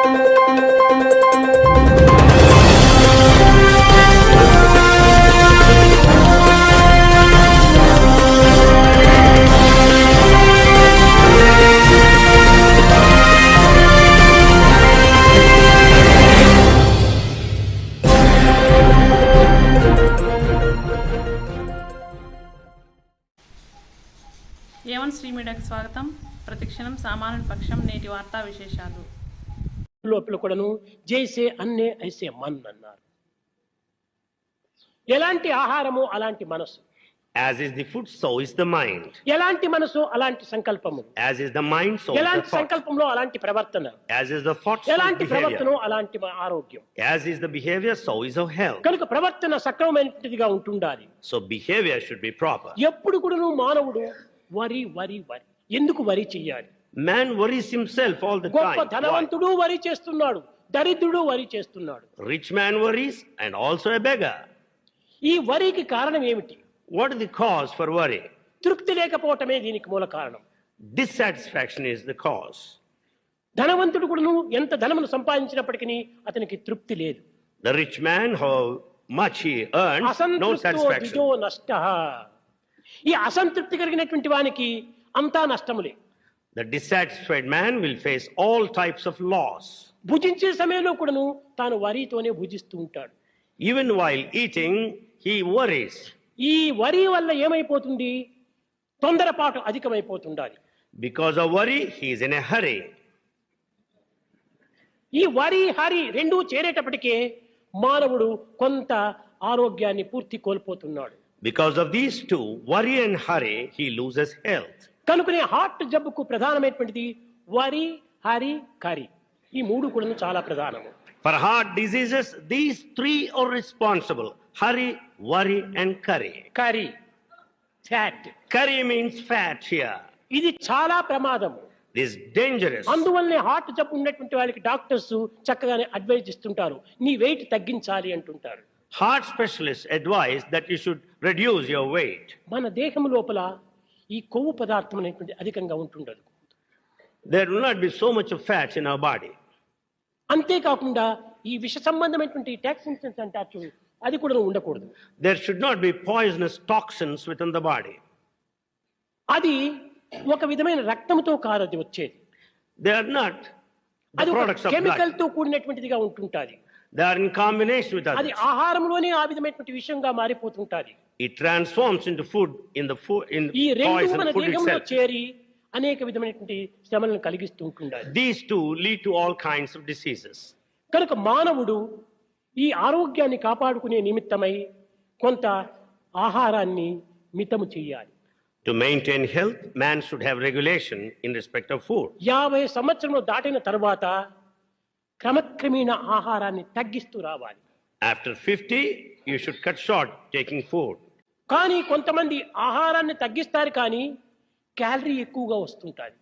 A1 Shri మీడియాకు స్వాగతం. ప్రతిక్షణం సామాన్యుల పక్షం. నేటి వార్తా విశేషాలు. లోపల కూడాను జైసే అన్నే ఐసే మన్ అన్నారు. ఎలాంటి ఆహారము అలాంటి మనసు. As is the food, so is the mind. ఎలాంటి మనసు అలాంటి సంకల్పము. As is the mind, so is the ఎలాంటి thought. సంకల్పంలో అలాంటి ప్రవర్తన. As is the thought, so is ఎలాంటి behavior. ప్రవర్తన అలాంటి ఆరోగ్యం. As is the behavior, so is our health. కనుక ప్రవర్తన సక్రమమైనదిగా ఉంటుండాలి. So behavior should be proper. ఎప్పుడు కూడాను మానవుడు వరి వరి వరి. ఎందుకు వరి చెయ్యాలి? Man worries himself all the గొప్ప time. Why? ధనవంతుడు వరి చేస్తున్నాడు, దరిద్రుడు వరి చేస్తున్నాడు. Rich man worries and also a beggar. ఈ వరికి కారణం ఏమిటి? What is the cause for worry? తృప్తి లేకపోవటమే దీనికి మూల కారణం. Dissatisfaction is the cause. ధనవంతుడు కూడాను ఎంత ధనమును సంపాదించినప్పటికీ అతనికి తృప్తి లేదు. The rich man, how much he earns, no అసంతృప్తో satisfaction. దిదో నష్టః. ఈ అసంతృప్తి కలిగినటువంటి వానికి అంతా నష్టములే. The dissatisfied man will face all types of loss. భుజించే సమయంలో కూడాను తాను వరితోనే భుజిస్తూ ఉంటాడు. Even while eating, he worries. ఈ వరి వల్ల ఏమైపోతుంది? తొందరపాటు అధికమైపోతుండాలి. Because of worry, he is in a hurry. ఈ వరి హరి రెండూ చేరేటప్పటికే మానవుడు కొంత ఆరోగ్యాన్ని పూర్తి కోల్పోతున్నాడు. Because of these two, worry and hurry, he loses health. కనుకనే హార్ట్ జబ్బుకు ప్రధానమైనటువంటిది వరి హరి కరి. ఈ మూడు కూడా చాలా ప్రధానము. For heart diseases, these three are responsible. Hurry, worry and curry. కరి fat. Curry means fat here. ఇది చాలా ప్రమాదము. This is dangerous. అందువల్లనే హార్ట్ జబ్బు ఉన్నటువంటి వాళ్ళకి డాక్టర్స్ చక్కగానే అడ్వైజ్ ఇస్తుంటారు, నీ వెయిట్ తగ్గించాలి అంటుంటారు. Heart specialists advise that you should reduce your weight. మన దేహం లోపల ఈ కొవ్వు పదార్థం అనేటువంటి అధికంగా ఉంటుండదు. There will not be so much of fats in our body. అంతేకాకుండా ఈ విష సంబంధమైనటువంటి టాక్సిన్స్ అంటారు, అది కూడా ఉండకూడదు. There should not be poisonous toxins within the body. అది ఒక విధమైన రక్తంతో కారది వచ్చేది. They are not the అది ఒక products of కెమికల్ blood. తో కూడినటువంటిదిగా ఉంటుంటాది. They are in combination with అది others. ఆహారంలోనే ఆ విధమైనటువంటి విషయంగా మారిపోతుంటాది. It transforms into food in the food in ఈ రెండు poison మన food దేహంలో itself. చేరి అనేక విధమైనటువంటి శ్రమలను కలిగిస్తూ ఉంటుండాలి. These two lead to all kinds of diseases. కనుక మానవుడు ఈ ఆరోగ్యాన్ని కాపాడుకునే నిమిత్తమై కొంత ఆహారాన్ని మితము చేయాలి. To maintain health, man should have regulation in respect of food. 50 సంవత్సరములు దాటిన తర్వాత క్రమక్రమేణ ఆహారాన్ని తగ్గిస్తూ రావాలి. After 50, you should cut short taking food. కానీ కొంతమంది ఆహారాన్ని తగ్గిస్తారు, కానీ క్యాలరీ ఎక్కువగా వస్తుంటాయి.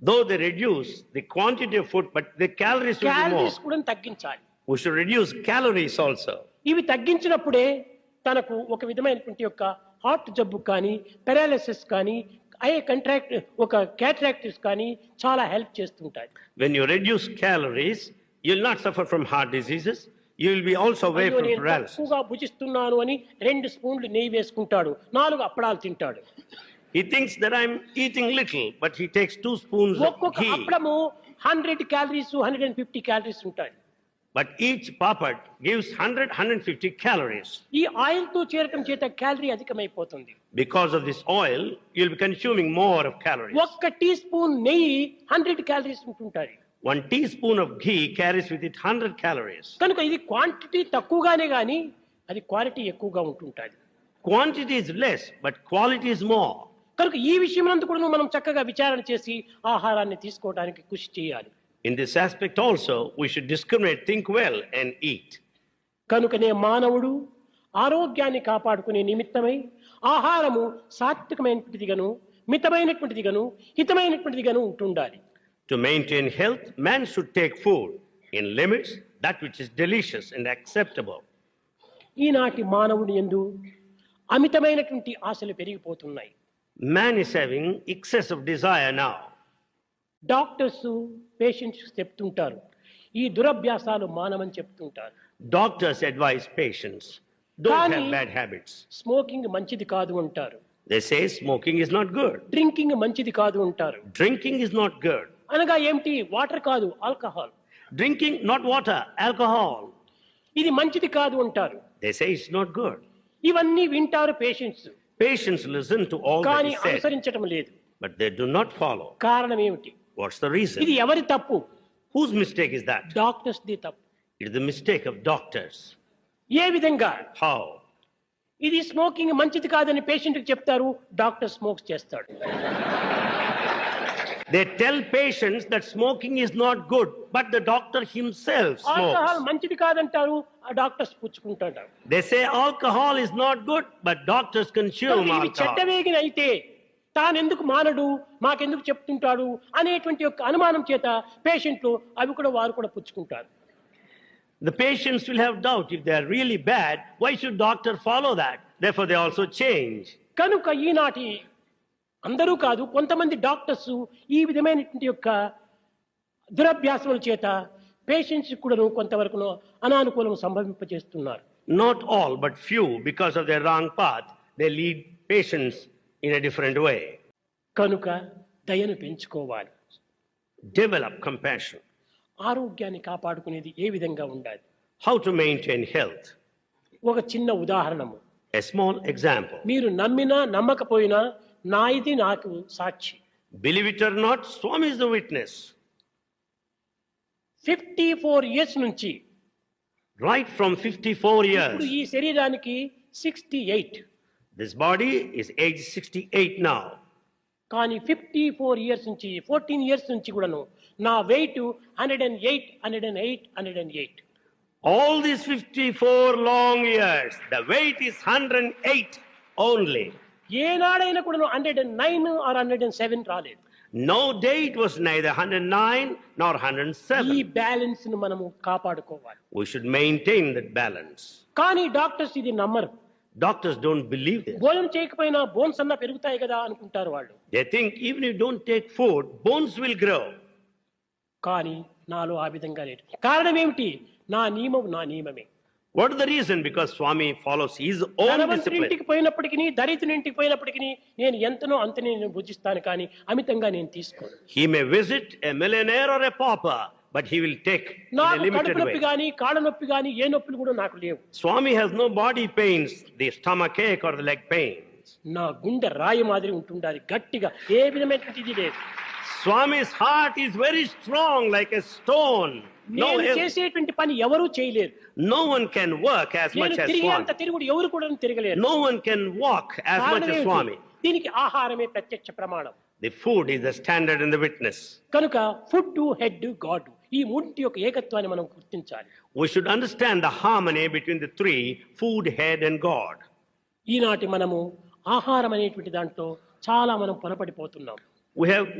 Though they reduce the quantity of food, but the calories will be more. Calories కూడా తగ్గించాలి. We should reduce calories also. ఇవి తగ్గించినప్పుడే తనకు ఒక విధమైనటువంటి యొక్క హార్ట్ జబ్బు కానీ, పెరాలిసిస్ కానీ, ఐ కంట్రాక్ట్ ఒక క్యాటరాక్టిస్ కానీ చాలా హెల్ప్ చేస్తుంటాయి. When you reduce calories, you'll not suffer from heart diseases. You will be also away అయ్యో, from నేను paralysis. తక్కువగా భుజిస్తున్నాను అని 2 స్పూన్లు నెయ్యి వేసుకుంటాడు, 4 అప్పడాలు తింటాడు. He thinks that I'm eating little, but he takes 2 spoons of ఒక్కొక్క ghee. అప్పడము 100 క్యాలరీస్ 150 క్యాలరీస్ ఉంటాయి. But each papat gives 100-150 calories. ఈ ఆయిల్ తో చేరటం చేత calorie అధికమైపోతుంది. Because of this oil, you'll be consuming more of calories. ఒక్క tea spoon నెయ్యి 100 calories ఉంటుంటాయి. 1 teaspoon of ghee carries with it 100 calories. కనుక ఇది క్వాంటిటీ తక్కువగానే గాని అది క్వాలిటీ ఎక్కువగా ఉంటుంటది. Quantity is less, but quality is more. కనుక ఈ విషయమంతా కూడా మనం చక్కగా విచారణ చేసి ఆహారాన్ని తీసుకోవడానికి కృషి చేయాలి. In this aspect also, we should discriminate, think well and eat. కనుకనే మానవుడు ఆరోగ్యాన్ని కాపాడుకునే నిమిత్తమై ఆహారము సాత్వికమైనటువంటిదిగాను, మితమైనటువంటిదిగాను, హితమైనటువంటిదిగాను ఉంటుండాలి. To maintain health, man should take food in limits, that which is delicious and acceptable. ఈనాటి మానవుని యందు అమితమైనటువంటి ఆశలు పెరిగిపోతున్నాయి. Man is having excess of desire now. Doctors patients చెప్తుంటారు, ఈ దురభ్యాసాలు మానమని చెప్తుంటారు. Doctors advise patients, don't Kani- have bad habits. Smoking మంచిది కాదు అంటారు. They say smoking is not good. Drinking మంచిది కాదు అంటారు. Drinking is not good. అనగా ఏమిటి? వాటర్ కాదు, alcohol. Drinking, not water, alcohol. ఇది మంచిది కాదు అంటారు. They say it's not good. ఇవన్నీ వింటారు patients, Patients listen to all that కానీ is said, అనుసరించడం లేదు. but they do not follow. కారణం ఏమిటి? What's the reason? ఇది ఎవరి తప్పు? Whose mistake is that? Doctors the తప్పు. It is the mistake of doctors. ఏ విధంగా? How? ఇది స్మోకింగ్ మంచిది కాదని పేషెంట్కి చెప్తారు, డాక్టర్ స్మోక్స్ చేస్తాడు. They tell patients that smoking is not good, but the doctor himself alcohol smokes. మంచిది కాదంటారు, ఆ doctors పుచ్చుకుంటాడు. They say alcohol is not good, but doctors consume ఇవి alcohol. చెడ్డవేగిన అయితే తానెందుకు మానడు, మాకెందుకు చెప్తుంటాడు అనేటువంటి యొక్క అనుమానం చేత పేషెంట్లు అవి కూడా వారు కూడా పుచ్చుకుంటారు. The patients will have doubt if they are really bad. Why should doctor follow that? Therefore, they also change. కనుక ఈనాటి అందరూ కాదు, కొంతమంది డాక్టర్స్ ఈ విధమైనటువంటి యొక్క దురభ్యాసముల చేత పేషెంట్స్ కూడా కొంతవరకు అనానుకూలం సంభవింపజేస్తున్నారు. Not all, but few, because of their wrong path, they lead patients in a different way. కనుక దయను పెంచుకోవాలి. Develop compassion. ఆరోగ్యాన్ని కాపాడుకునేది ఏ విధంగా ఉండాలి? How to maintain health? ఒక చిన్న ఉదాహరణము. A small example. మీరు నమ్మినా నమ్మకపోయినా నా ఇది నాకు సాక్షి. Believe it or not, Swami is the witness. 54 years నుంచి Right from 54 ఇప్పుడు years, ఈ శరీరానికి 68, this body is age 68 now. కానీ 54 years నుంచి 14 years నుంచి కూడాను నా wait 108. All these 54 long years, the weight is 108 only. ఏనాడైనా కూడాను 109 or 107 రాలేదు. No day it was neither 109 nor ఈ 107. బ్యాలెన్స్ ను మనము కాపాడుకోవాలి. We should maintain that balance. కానీ డాక్టర్స్ ఇది నమ్మరు. Doctors don't believe this. భోజనం చేయకపోయినా బోన్స్ అన్నా పెరుగుతాయి కదా అనుకుంటారు వాళ్ళు. They think even if you don't take food, bones will grow. కానీ నాలో ఆ విధంగా లేదు. కారణం ఏమిటి? నా నియమమే. What is the reason? Because Swami follows his own ధనవంతుడి discipline. ఇంటికి పోయినప్పటికీ, దరిద్రుని ఇంటికి పోయినప్పటికీ నేను ఎంతనో అంతనే నేను భుజిస్తాను, కానీ అమితంగా నేను తీసుకోను. He may visit a millionaire or a pauper, but he will take in a నాకు limited కడుపు నొప్పి way. కానీ కాళ్ళ నొప్పి కానీ ఏ నొప్పులు కూడా నాకు లేవు. Swami has no body pains, the stomach ache or the leg pains. నా గుండె రాయి మాదిరి ఉంటుండాలి, గట్టిగా, ఏ విధమైనటువంటిది లేదు. Swami's heart is very strong like a stone. నేను చేసేటువంటి పని ఎవరూ చేయలేరు. No one can work as నేను much as తిరిగేంత Swami. తిరుగుడు ఎవరు కూడా తిరగలేరు. No one can walk as much కారణం as ఏమిటి? Swami. దీనికి ఆహారమే ప్రత్యక్ష ప్రమాణం. The food is the standard and the witness. కనుక ఫుడ్, హెడ్, గాడ్, ఈ మూడింటి యొక్క ఏకత్వాన్ని మనం గుర్తించాలి. We should understand the harmony between the three, food, head and God. ఈనాటి మనము ఆహారం అనేటువంటి దాంట్లో చాలా మనం పొరపడిపోతున్నాం.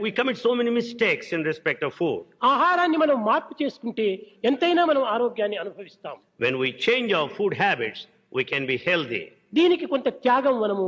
We commit so many mistakes in respect of food. ఆహారాన్ని మనం మార్పు చేసుకుంటే ఎంతైనా మనం ఆరోగ్యాన్ని అనుభవిస్తాం. When we change our food habits, we can be healthy. దీనికి కొంత త్యాగం మనము